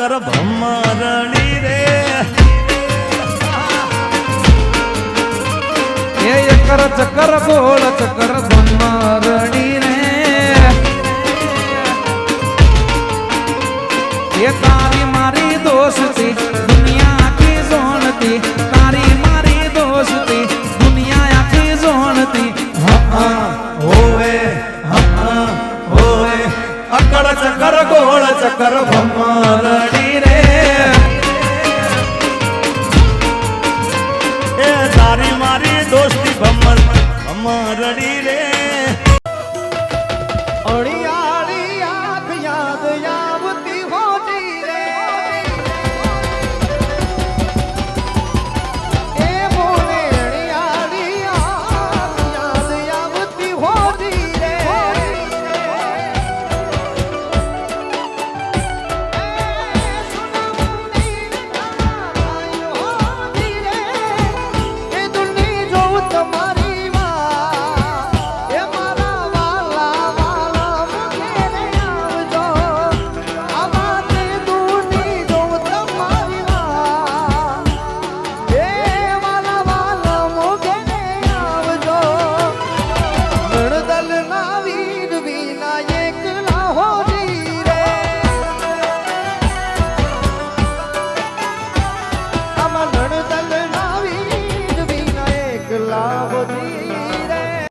ચક્કર ભમરડી રે એ એકર ચક્કર ગોળ ચક્કર ભમરડી રે એ તારી મારી દોસ્તી દુનિયા આખી જોણતી તારી મારી દોસ્તી દુનિયા આખી જોણતી હોવે હોવે અકડ ચક્કર ગોળ ચક્કર ભમરડી રે એ તારી મારી દોસ્તી ભમરડી રે અડિયાળી આંખ યાદ આવતી હોતી રે એ મોરે અડિયાળી આંખ યાદ આવતી હોતી રે એ દુનિયા જોઉં તમારી માં એ મારા વાલા વાલા મુખે રે આવજો આવાતે દુનિયા જોઉં તમારી માં એ મારા વાલા મુખે રે આવજો નડદલ ના વીર વિના એકલા હોજી રે આમાં નડદલ ના વીર વિના એકલા હોજી